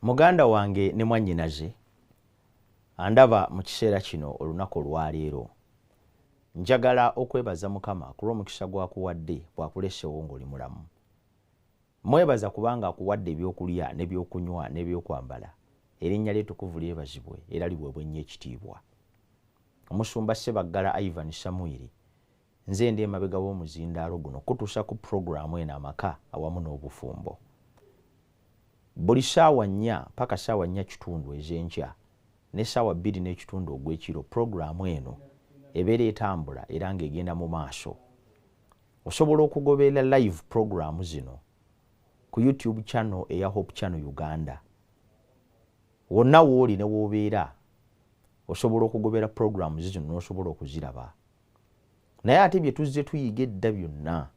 Muganda wange ne mwannyinaze andaba mu kiseera kino olunaku olwaleero. Njagala okwebaza Mukama ku lw'omukisa gw'akuwadde bw'akuleseewo ng'oli mulamu. Mwebaza kubanga akuwadde ebyokulya n'ebyokunywa n'ebyokwambala. Erinnya lye ettukuvu lyebazibwe era liweebwe nnyo ekitiibwa. Omusumba Ssebaggala Ivan Samuel, nze ndi emabega w'omuzindaalo guno kutuusa ku pulogulaamu eno amaka awamu n'obufumbo. Buli ssaawa 4 paka ssaawa 4:30 ez'enkya ne ssaawa 2:30 ogw'ekiro pulogulaamu eno ebeera etambula era ng'egenda mu maaso. Osobola okugoberera live pulogulaamu zino ku YouTube channel eya Hope Channel Uganda. Wonna w'oli ne w'obeera osobola okugobera pulogulaamu zino n'osobola okuziraba. Naye ate bye tuzze tuyiga edda byonna,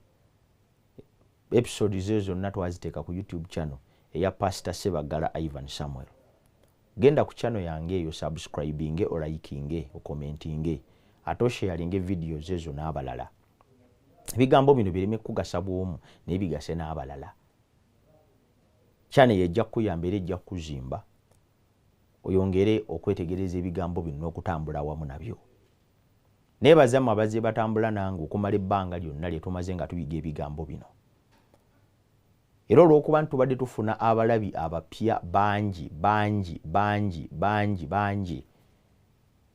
episodes ezo zonna twaziteeka ku YouTube channel eya Pastor Ssebaggala Ivan Samuel. Genda ku channel yange eyo, subscribinge, olikinge, okomentinge, ate osharinge videos ezo n'abalala. Ebigambo bino bireme kugasa bw'omu naye bigase n'abalala. Channel yejja kukuyamba era ejja kukuzimba oyongere okwetegereza ebigambo bino n'okutambula awamu nabyo. Neebaza mmwe abazze batambula nange okumala ebbanga lyonna lye tumaze nga tuyiga ebigambo bino. Era olw'okuba ntubadde tufuna abalabi abapya bangi,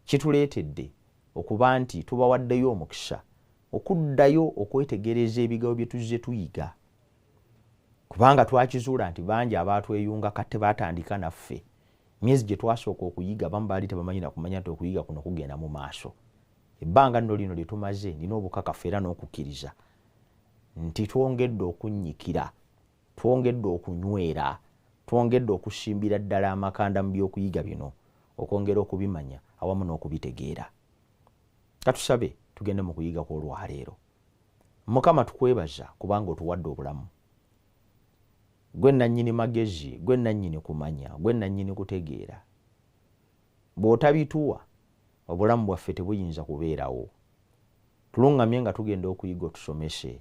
kituleetedde okuba nti tubawaddeyo omukisa okuddayo okwetegereza ebigambo bye tuzze tuyiga. Kubanga twakizuula nti bangi abaatweyunga kate baatandika naffe. Myezi gye twasooka okuyiga bamu baali tebamanyi na kumanya nti okuyiga kuno kugenda mu maaso. Ebbanga nno lino lye tumaze nina obukakafu era n'okukkiriza nti twongedde okunnyikira, twongedde okunywera, twongedde okusimbira ddala amakanda mu by'okuyiga bino, okwongera okubimanya awamu n'okubitegeera. Katusabe tugende mu kuyiga kw'olwaleero. Mukama tukwebaza kubanga otuwadde obulamu. Gwe nannyini magezi, gwe nannyini kumanya, gwe nannyini kutegeera. Bw'otabituwa obulamu bwaffe tebuyinza kubeerawo. Tulungamye nga tugenda okuyiga otusomese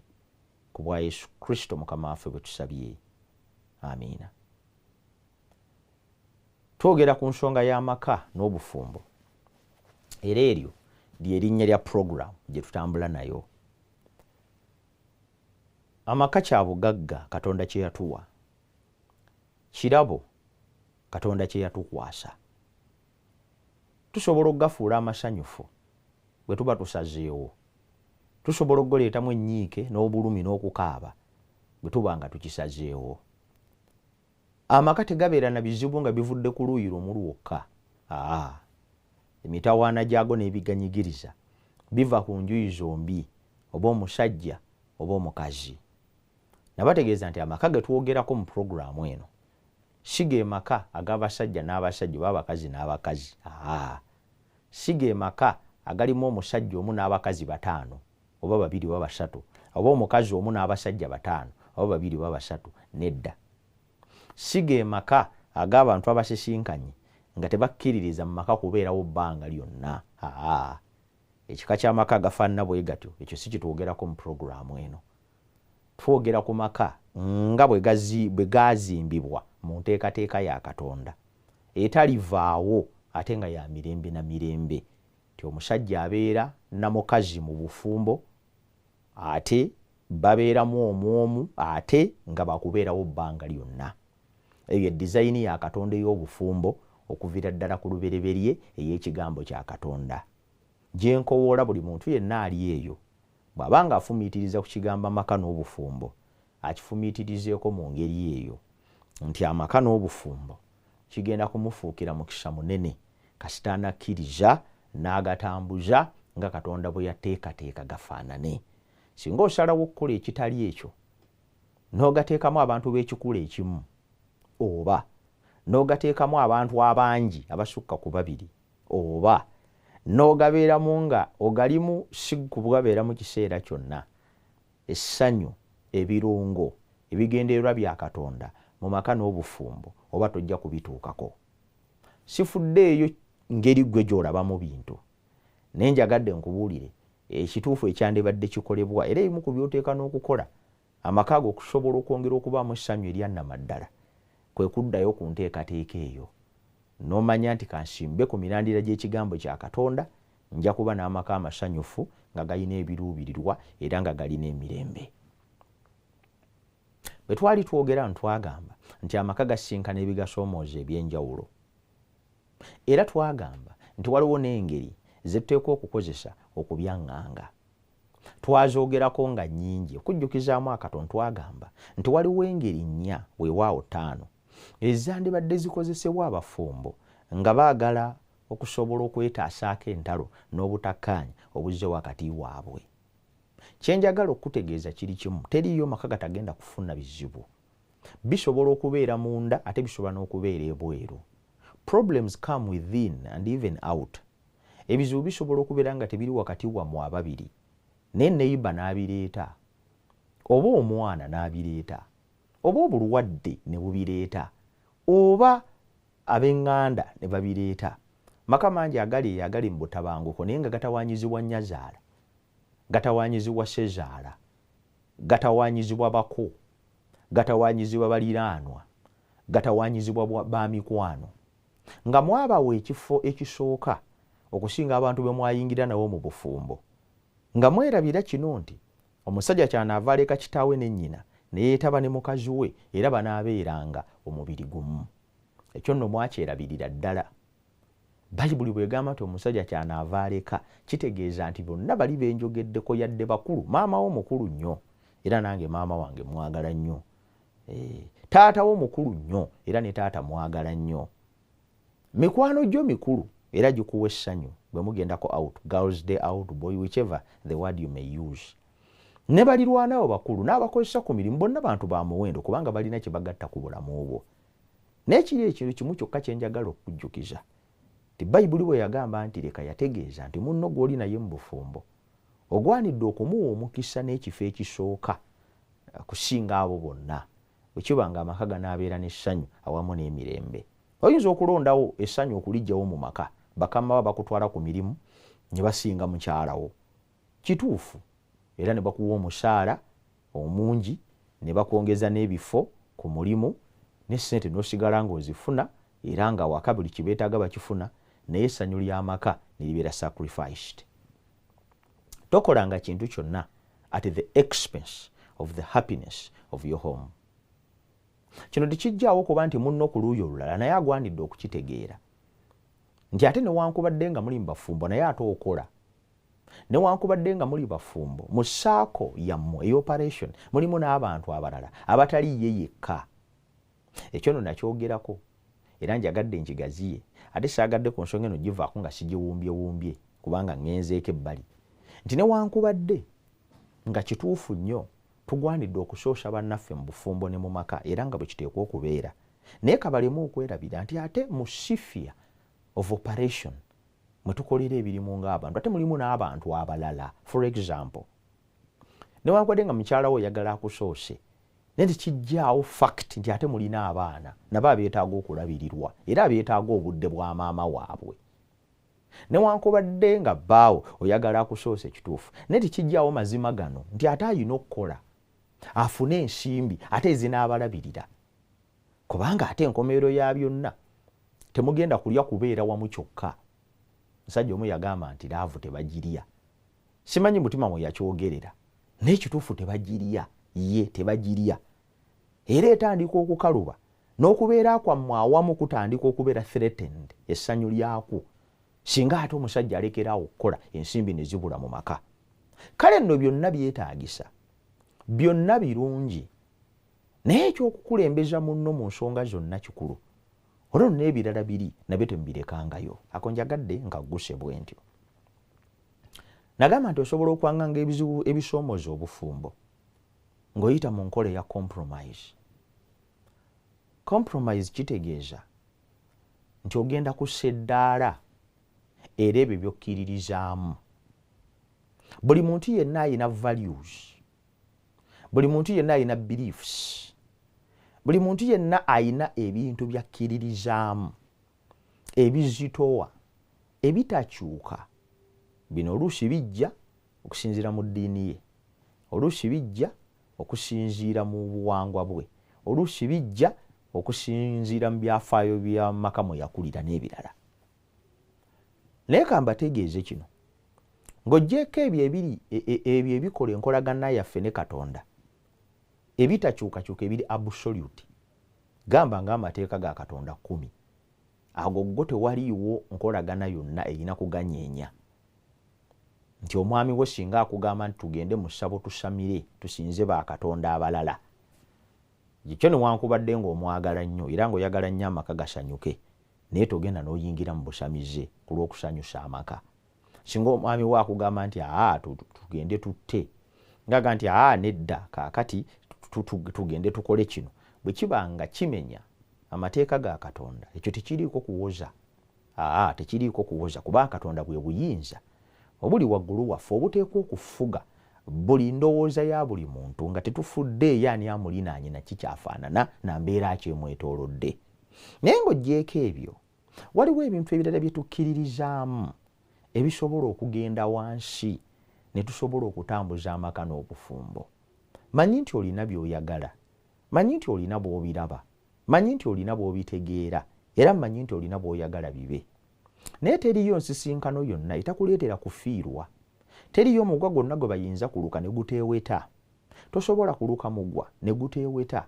ku bwa Yesu Kristo Mukama waffe bwe tusabye. Amiina. Twogera ku nsonga y'amaka n'obufumbo. Era eryo ly'erinnya lya program gye tutambula nayo. Amaka kya bugagga Katonda kye yatuwa. Kirabo Katonda kye yatukwasa. Tusobola okugafuula amasanyufu bwe tuba tusazeewo. Tusobola okugoleetamu ennyiike n'obulumi n'okukaaba bwe tuba nga tukisazeewo. Amaka tegabeera na bizibu nga bivudde ku luuyi lumu lwokka. Emitawaana gyago n'ebiganyigiriza biva ku njuyi zombi, oba omusajja oba omukazi. Nabategeeza nti amaka ge twogerako mu pulogulaamu eno si ge maka ag'abasajja n'abasajja oba abakazi n'abakazi. Si ge maka agalimu omusajja omu n'abakazi 5 oba 2 oba 3, oba omukazi omu n'abasajja 5 oba 2 oba 3. Nedda. Si ge maka ag'abantu abasisinkanye nga tebakkiririza mu maka kubeerawo bbanga lyonna. Ekika ky'amaka agafaanana bwe gatyo ekyo si kitwogerako mu pulogulaamu eno. Twogera ku maka nga bwe gazimbibwa mu nteekateeka ya Katonda etalivaawo ate nga ya mirembe na mirembe. Ti omusajja abeera na mukazi mu bufumbo ate babeeramu omwomu ate nga bakubeerawo bbanga lyonna. Eyo edizayini ya Katonda ey'obufumbo okuviira ddala ku lubereberye ey'ekigambo kya Katonda. Gye nkowoola buli muntu yenna ali eyo bw'abanga afumiitiriza ku kigambo amaka n'obufumbo akifumiitirizeeko mu ngeri eyo nti amaka n'obufumbo kigenda kumufuukira mukisa munene kasita anakkiriza n'agatambuza nga Katonda bwe yateekateeka gafaanane. Singa osalawo okukola ekitali ekyo n'ogateekamu abantu b'ekikula ekimu oba n'ogateekamu abantu abangi abasukka ku 2 oba n'ogabeeramu nga ogalimu si kugabeeramu kiseera kyonna, essanyu, ebirungo, ebigendererwa bya Katonda mu maka n'obufumbo oba tojja kubituukako. Sifuddeeyo ngeri gwe gy'olabamu bintu. Naye njagadde nkubuulire ekituufu ekyandibadde kikolebwa era ebimu ku by'oteeka n'okukola amaka ago okusobola okwongera okubaamu essanyu eryannamaddala kwe kuddayo ku nteekateeka eyo n'omanya nti kansimbe ku mirandira gy'ekigambo kya Katonda nja kuba n'amaka amasanyufu nga galina ebiruubirirwa era nga galina emirembe. Bwe twali twogera ntwagamba nti amaka gasinkana ebigasoomooza eby'enjawulo era twagamba nti waliwo n'engeri ze tuteekwa okukozesa okubyaŋŋanga. Twazoogerako nga nnyingi okujjukizaamu akatono twagamba nti waliwo engeri nnya weewaawo 5 ezandibadde zikozesebwa abafumbo nga baagala okusobola okwetaasaako entalo n'obutakkaanya obuzze wakati waabwe. Kyenjagala okutegeeza kiri kimu, teriiyo maka gatagenda kufuna bizibu. Bisobola okubeera munda ate bisobola n'okubeera ebweru. Problems come within and even out. Ebizibu bisobola okubeera nga tebiri wakati wammwe ababiri naye neiba n'abireeta, oba omwana n'abireeta, oba obulwadde ne bubireeta, oba ab'eŋŋanda ne babireeta. Maka mangi agali mu butabanguko naye nga gatawaanyizibwa nnyazaala, gatawaanyizibwa ssezaala, gatawaanyizibwa bako, gatawaanyizibwa baliraanwa, gatawaanyizibwa ba mikwano. Nga mwabawa ekifo ekisooka okusinga abantu be mwayingira nabo mu bufumbo, nga mwerabira kino nti omusajja kyanaava aleka kitaawe ne nnyina ne yeetaba ne mukazi we era banaabeeranga omubiri gumu. Ekyo nno mwakyerabirira ddala. Bayibuli bw'egamba nti omusajja kyanaava aleka kitegeeza nti bonna bali benjogeddeko yadde bakulu. Maama wo mukulu nnyo era nange maama wange mwagala nnyo. Taata wo mukulu nnyo era ne taata mwagala nnyo. Mikwano gyo mikulu era gikuwa essanyu bwe mugendako out, girls day out, boy, whichever the word you may use. Ne balirwanawo bakulu n'abakozesa ku mirimu bonna bantu ba muwendo kubanga balina kye bagatta ku bulamu obwo. N'ekiri ekintu kimu kyokka kye njagala okujjukiza nti Bayibuli bwe yagamba nti leka yategeeza nti munno gw'oli naye mu bufumbo ogwanidde okumuwa omukisa n'ekifo ekisooka kusinga abo bonna bwe kiba nga amaka ganaabeera n'essanyu awamu n'emirembe. Oyinza okulondawo essanyu okuliggyawo mu maka, bakama ba bakutwala ku mirimu ne basinga mukyalawo. Kituufu era ne bakuwa omusaala omungi ne bakwongeza n'ebifo ku mulimu ne ssente n'osigala ng'ozifuna era nga waka buli kibeetaaga bakifuna naye essanyu ly'amaka ne libeera sacrificed. Tokolanga kintu kyonna at the expense of the happiness of your home. Kino tekijjaawo kuba nti munno ku luuyi olulala naye agwanidde okukitegeera nti ate newankubadde nga muli mu bafumbo naye ate okola. Newankubadde nga muli bafumbo mu saako yammwe ey'operation mulimu n'abantu abalala abatali ye yekka. Ekyo nno nakyogerako era njagadde nkigaziye ate saagadde ku nsonga eno givaako nga sigiwumbyewumbye kubanga ngenzeeko ebbali nti newankubadde nga kituufu nnyo tugwanidde okusoosa bannaffe mu bufumbo ne mu maka era nga bwe kiteekwa okubeera naye kabalemu okwerabira nti ate mu sifia of operation mwe tukolera ebirimu ng'abantu ate mulimu n'abantu abalala. For example, newankubadde nga mukyala we oyagala akusoose naye tekijjaawo fact nti ate mulina abaana nabo abeetaaga okulabirirwa era abeetaaga obudde bwa maama waabwe. Newankubadde nga bbaawo oyagala akusoose kituufu naye tekijjaawo mazima gano nti ate ayina okukola afune ensimbi ate ezinaabalabirira kubanga ate enkomerero ya byonna temugenda kulya kubeera wamu kyokka. Musajja omu yagamba nti laavu tebagirya. Simanyi mutima mwe yakyogerera naye ekituufu tebagirya, ye tebagirya. Era etandika okukaluba n'okubeera kwammwe awamu kutandika okubeera threatened essanyu lyakwo singa ate omusajja alekeraawo okukola ensimbi ne zibula mu maka. Kale nno byonna byetaagisa, byonna birungi naye ekyokukulembeza munno mu nsonga zonna kikulu. Olwo n'ebirala biri nabyo temubirekangayo. Ako njagadde nkagguse bwe ntyo. Nagamba nti osobola okwaŋŋanga ebizibu ebisoomooza obufumbo ng'oyita mu nkola eya compromise. Compromise kitegeeza nti ogenda kussa eddaala era ebyo by'okkiririzaamu. Buli muntu yenna ayina values, buli muntu yenna ayina beliefs, buli muntu yenna ayina ebintu by'akkiririzaamu ebizitowa ebitakyuka. Bino oluusi bijja okusinziira mu ddiini ye, oluusi bijja okusinziira mu buwangwa bwe, oluusi bijja okusinziira mu byafaayo bya maka mwe yakulira n'ebirala. Naye kambategeeze kino, ng'oggyeko ebyo ebikola enkolagana yaffe ne Katonda ebitakyukakyuka ebiri absolute, gamba ng'amateeka ga Katonda 10, ago go tewaliiwo nkolagana yonna erina kuganyeenya. Nti omwami we singa akugamba nti tugende mu ssabo tusamire tusinze bakatonda abalala, ekyo newankubadde ng'omwagala nnyo era ng'oyagala nnyo amaka gasanyuke, naye togenda n'oyingira mu busamize ku lw'okusanyusa amaka. Singa omwami we akugamba nti tugende tutte, ngaga nti nedda kaakati tugende tukole kino, bwe kiba nga kimenya amateeka ga Katonda, ekyo tekiriiko kuwoza. Tekiriiko kuwoza, kuba Katonda bwe buyinza obuli waggulu waffe obuteekwa okufuga buli ndowooza ya buli muntu, nga tetufudde yaani amulinaanye na kikyafaanana na mbeera kyemwetoolodde. Naye ng'oggyeko ebyo, waliwo ebintu ebirala bye tukkiririzaamu ebisobola okugenda wansi ne tusobola okutambuza amaka n'obufumbo. Manyi nti olina by'oyagala, manyi nti olina bw'obiraba, manyi nti olina bw'obitegeera, era manyi nti olina bw'oyagala bibe. Naye teriyo nsisinkano yonna etakuleetera kufiirwa. Teriyo mugwa gwonna gwe bayinza kuluka ne guteeweta. Tosobola kuluka mugwa ne guteeweta.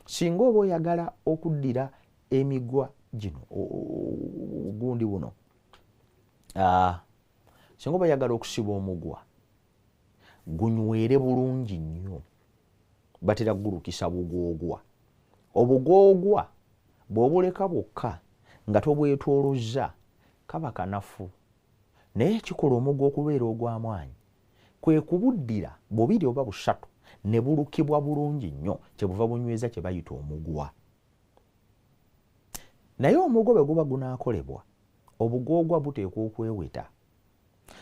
Singa oba oyagala okuddira emigwa gino gundi buno, singa oba oyagala okusiba omugwa gunywere bulungi nnyo, batera gulukisa bugoogwa. Obugoogwa bw'obuleka bwokka nga tobwetoolozza kaba kanafu, naye ekikola omugwa okubeera ogw'amaanyi kwe kubuddira 2 oba 3 ne bulukibwa bulungi nnyo, kyebuva bunyweza kye bayita omugwa. Naye omugwa bwe guba gunaakolebwa, obugoogwa buteekwa okweweta.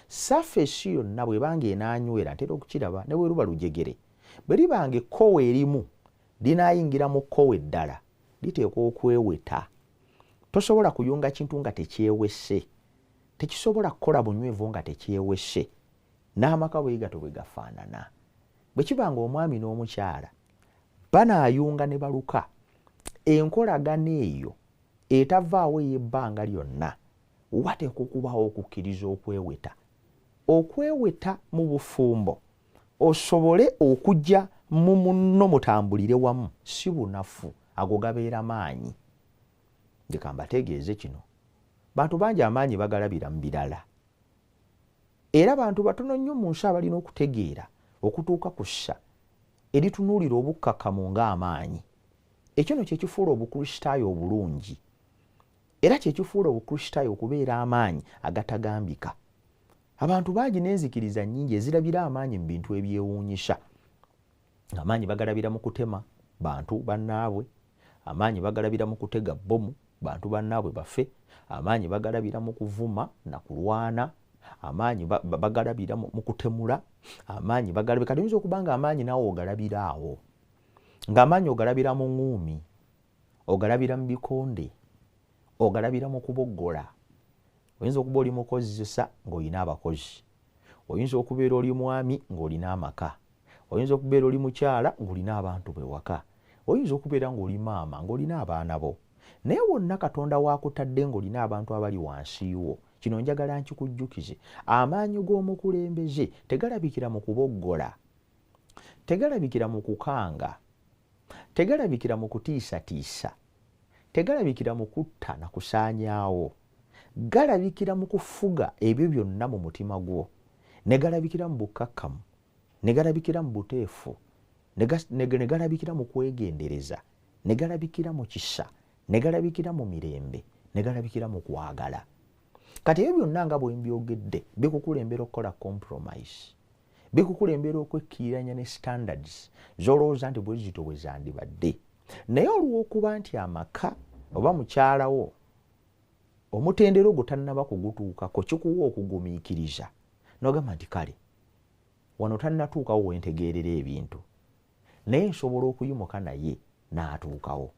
Safeesi yonna bw'ebanga enaanywera, ntera okukiraba ne bwe luba lujegere, bwe libanga ekkowe erimu linaayingira mu kkowe eddala, liteekwa okweweta. Tosobola kuyunga kintu nga tekyewese, tekisobola kukola bunywevu nga tekyewese. N'amaka bwe gato bwe gafaanana. Bwe kibanga omwami n'omukyala banaayunga ne baluka, enkolagana eyo etavaawo ey'ebbanga lyonna, wateekwa okubawo okukkiriza okweweta. Okweweta mu bufumbo osobole okujja mu munno mutambulire wamu si bunafu, ago gabeera maanyi. Ndeka mbategeeze kino, bantu bangi amaanyi bagalabira mu birala, era bantu batono nnyo mu nsi abalina okutegeera okutuuka ku ssa eritunuulira obukkakkamu ng'amaanyi. Ekyo no kyekifuula obukristaayo obulungi, era kyekifuula obukristaayo okubeera amaanyi agatagambika. Abantu bangi n'enzikiriza nnyingi ezirabira amaanyi mu bintu ebyewuunyisa. Amaanyi bagalabira mu kutema bantu bannaabwe, amaanyi bagalabira mu kutega bbomu bantu bannaabwe bafe, amaanyi bagalabira mu kuvuma na kulwana, amaanyi bagalabira mu kutemula, amaanyi bagalabira kati oyinza okuba nga amaanyi naawe ogalabira awo, ng'amaanyi ogalabira mu ŋŋuumi, ogalabira mu bikonde, ogalabira mu kuboggola. Oyinza okuba oli mukozesa ng'olina abakozi, oyinza okubeera oli mwami ng'olina amaka, oyinza okubeera oli mukyala ng'olina abantu bewaka, oyinza okubeera ng'oli maama ng'olina abaana bo. Naye wonna Katonda waakutadde ng'olina abantu abali wansi wo. Kino njagala nkikujjukize, amaanyi g'omukulembeze tegalabikira mu kuboggola, tegalabikira mu kukanga, tegalabikira mu kutiisatiisa, tegalabikira mu kutta na kusaanyaawo, galabikira mu kufuga ebyo byonna mu mutima gwo, ne galabikira mu bukkakkamu, ne galabikira mu buteefu, ne galabikira mu kwegendereza, ne galabikira mu kisa, ne galabikira mu mirembe, ne galabikira mu kwagala. Kati ebyo byonna nga bwe mbyogedde bikukulembera okukola compromise, bikukulembera okwekkiranya ne standards z'olowooza nti bwe zito bwe zandibadde. Naye olw'okuba nti amaka oba mukyalawo omutendera ogutannaba kugutuukako kikuwa okugumiikiriza, n'ogamba nti kale wano tannatuukawo wentegeerera ebintu, naye nsobola okuyimuka naye n'atuukawo.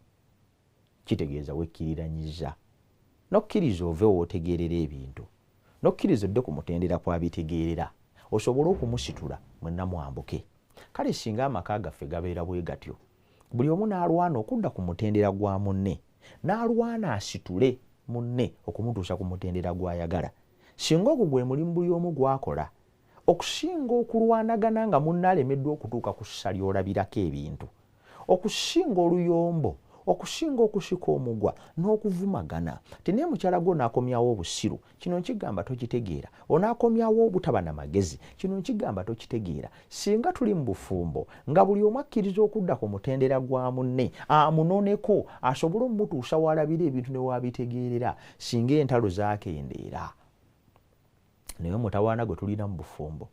Kitegeeza wekkiriranyiza, n'okkiriza ove w'otegeerera ebintu, n'okkiriza odde ku mutendera kw'abitegeerera, osobole okumusitula mwenna mwambuke. Kale singa amaka gaffe gabeera bwe gatyo, buli omu n'alwana okudda ku mutendera gwa munne, n'alwana asitule munne okumutuusa ku mutendera gw'ayagala. Singa ogwo gwe mulimu buli omu gwakola, okusinga okulwanagana nga munne alemeddwa okutuuka ku ssa ly'olabirako ebintu, okusinga oluyombo, okusinga okusika omugwa n'okuvumagana. Tene mukyala gwo n'akomyawo obusiru, kino nkigamba tokitegeera. Onaakomyawo obutaba na magezi, kino nkigamba tokitegeera. Singa tuli mu bufumbo nga buli omu akkiriza okudda ku mutendera gwa munne amunoneko asobole omutuusa w'alabira ebintu ne wabitegeerera, singa entalo zaakendeera. Naye mutawaana gwe tulina mu bufumbo,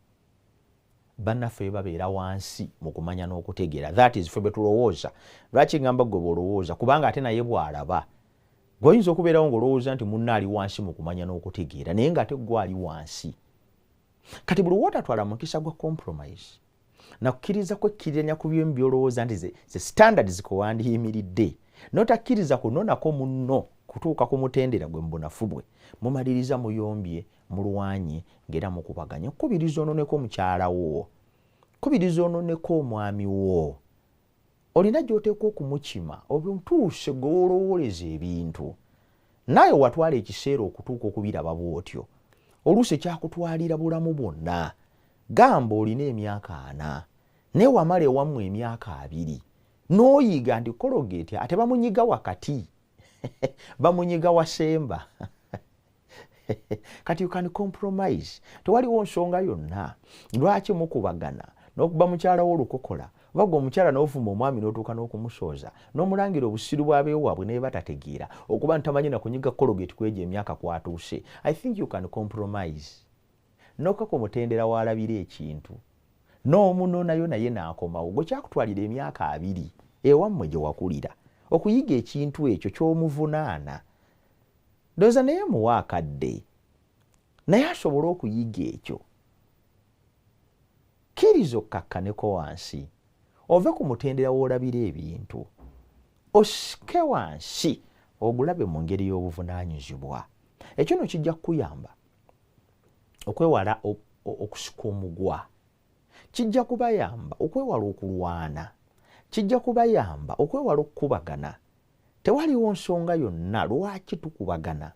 bannaffe babeera wansi mu kumanya n'okutegeera. That is ffe bwe tulowooza. Lwaki ngamba gwe bw'olowooza? Kubanga ate naye bw'alaba. Gw'oyinza okubeerawo ng'olowooza nti munne ali wansi mu kumanya n'okutegeera, naye ng'ate gwe ali wansi. Kati buli wootatwala mukisa gwa compromise, nakukkiriza kwekkiranya ku byemu by'olowooza nti ze standards kwe wandiyimiridde, n'otakkiriza kunonako munno kutuuka ku mutendera gwe mubunafu bwe, mumaliriza muyombye, mulwanye ng'era mukubaganya. Kubiriza ononeko mukyala wo, kubiriza ononeko omwami wo. Olina gy'oteekwa okumukima obutuuse gwe w'olowooleza ebintu. Naye watwala ekiseera okutuuka okubiraba bw'otyo, oluusi kyakutwalira bulamu bwonna. Gamba olina emyaka 4 naye wamala ewammwe emyaka 2 n'oyiga nti Colgate ate bamunyiga wakati bamunyiga wasemba. Kati you can compromise. Tewaliwo nsonga yonna lwaki mukubagana n'okuba mukyala w'olukokola, oba omukyala n'ovuma omwami n'otuuka n'okumusooza, n'omulangira obusiru bw'abeewo waabwe naye batategeera, okuba ntamanyi na kunyiga Colgate kwegyo emyaka kwatuuse. I think you can compromise. N'okako mutendera w'alabira ekintu n'omunonayo naye n'akomawo, gwe kyakutwalira emyaka 2 ewammwe gye wakulira okuyiga ekintu ekyo ky'omuvunaana. Ndowooza naye muwa akadde naye asobole okuyiga ekyo. Kkiriza okkakkaneko wansi, ove ku mutendera w'olabira ebintu, osike wansi ogulabe mu ngeri y'obuvunaanyizibwa. Ekyo no kijja kukuyamba okwewala okusika omugwa, kijja kubayamba okwewala okulwana, kijja kubayamba okwewala okukubagana. Tewaliwo nsonga yonna lwaki tukubagana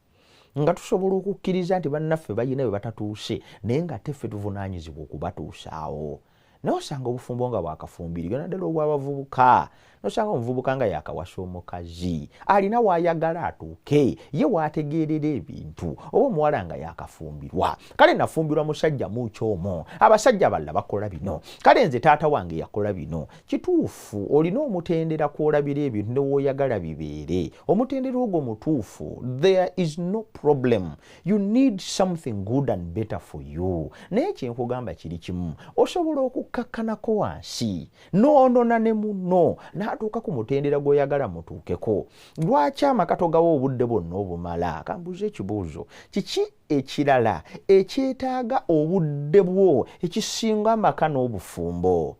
nga tusobola okukkiriza nti bannaffe bayina bwe batatuuse naye nga teffe tuvunaanyizibwa okubatuusaawo. Naye osanga obufumbo nga bwakafumbirwa naddala obw'abavubuka, nosanga omuvubuka nga yakawasa omukazi alina waayagala atuuke, ye waategeerera ebintu, oba omuwala nga yakafumbirwa. Kale nafumbirwa musajja mukyomwo, abasajja balala bakola bino, kale nze taata wange yakola bino. Kituufu olina omutendera kwolabira ebintu ne wooyagala bibeere. Omutendera ogwo mutuufu, there is no problem. You need something good and better for you. Naye kyenkugamba kiri kimu, osobola okukkakkanako wansi n'onona ne munno n'atuuka ku mutendera gw'oyagala mutuukeko. Lwaki amaka togawa obudde bwonna obumala? Kambuuza ekibuuzo, kiki ekirala ekyetaaga obudde bwo ekisinga amaka n'obufumbo?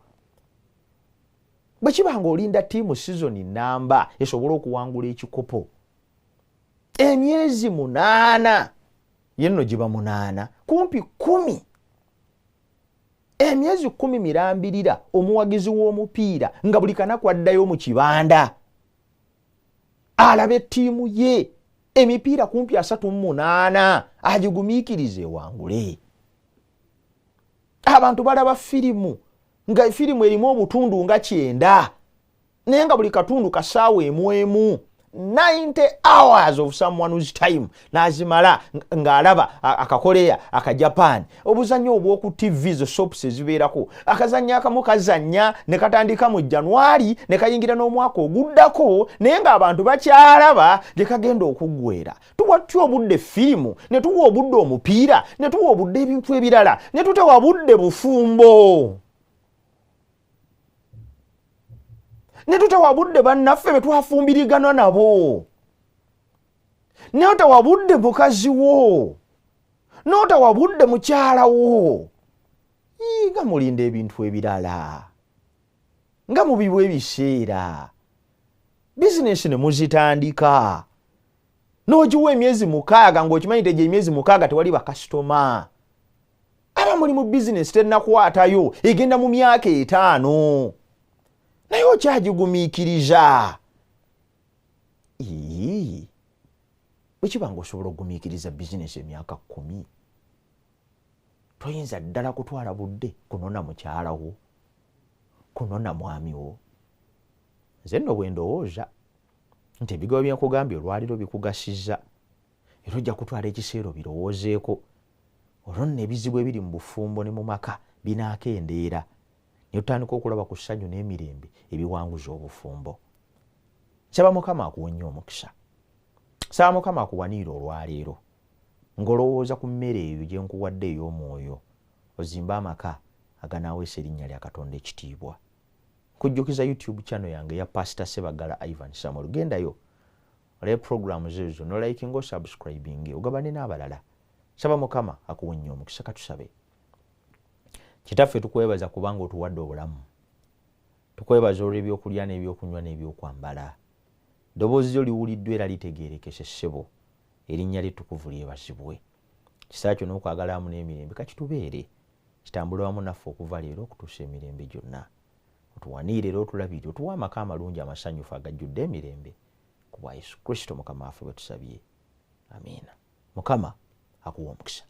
Bwe kiba ng'olinda ttiimu sizoni nnamba esobole okuwangula ekikopo, emyezi 8 yenno giba 8 kumpi 10, emyezi 10 mirambirira omuwagizi w'omupiira nga buli kanaku addayo mu kibanda alabe ttiimu ye emipiira kumpi 38 agigumiikirize wangule. Abantu balaba firimu nga firimu erimu obutundu nga 9 naye nga buli katundu kasaawa emu 90 hours of someone's time nazimala ng'alaba akakoleya akajapan, obuzannyo obw'oku TV zo soaps ezibeerako, akazannyo akamu kazannya ne katandika mu January ne kayingira n'omwaka oguddako naye ng'abantu bakyalaba gye kagenda okuggwera. Tuwa tutya obudde firimu, ne tuwa obudde omupiira, ne tuwa obudde ebintu ebirala, ne tutewa budde bufumbo, ne tutewa budde bannaffe be twafumbirigana nabo, ne otewa budde mukazi wo, n'otewa budde mukyala wo. Nga mulinda ebintu ebirala, nga mubiwa ebiseera, bizinesi ne muzitandika n'ogiwa emyezi 6 ng'okimanyi nti emyezi 6 tewali bakasitoma. Aba muli mu bizinesi tennakwatayo egenda mu myaka 5. naye okyagigumiikiriza. Bwekiba ng'osobola okugumiikiriza bizinesi emyaka 10, toyinza ddala kutwala budde kunona mukyala wo, kunona mwami wo. Nze nno bwe ndowooza nti ebigambo bye nkugambye olwaliro bikugasizza, era ojja kutwala ekiseera birowoozeeko. Olwo nno ebizibu ebiri mu bufumbo ne mu maka binaakendeera, ne tutandika okulaba ku ssanyu n'emirembe ebiwanguza obufumbo. Nsaba Mukama akuwe nnyo omukisa. Nsaba Mukama akuwaniire olwaleero ng'olowooza ku mmere eyo gye nkuwadde ey'omwoyo, ozimbe amaka aganaaweesa erinnya lya Katonda ekitiibwa. Nkujjukiza YouTube channel yange ya Pastor Sebagala Ivan Samuel. Gendayo olebe programu zezo nolaikinga osubscribing ogabane n'abalala. Nsaba Mukama akuwe nnyo omukisa. Katusabe. Kitaffe tukwebaza kubanga otuwadde obulamu. Tukwebaza olw'ebyokulya n'ebyokunywa n'ebyokwambala. Ddoboozi lyo liwuliddwa era litegeerekese ssebo. Erinnya ly'ettukuvu lyebazibwe. Kisa kyo n'okwagala amu n'emirembe kakitubeere. Kitambule wamu naffe okuva leero okutuusa emirembe gyonna. Otuwaniire era otulabire, otuwa amaka amalungi amasanyufu agajjudde emirembe. Ku bwa Yesu Kristo Mukama waffe bwe tusabye. Amiina. Mukama akuwa omukisa.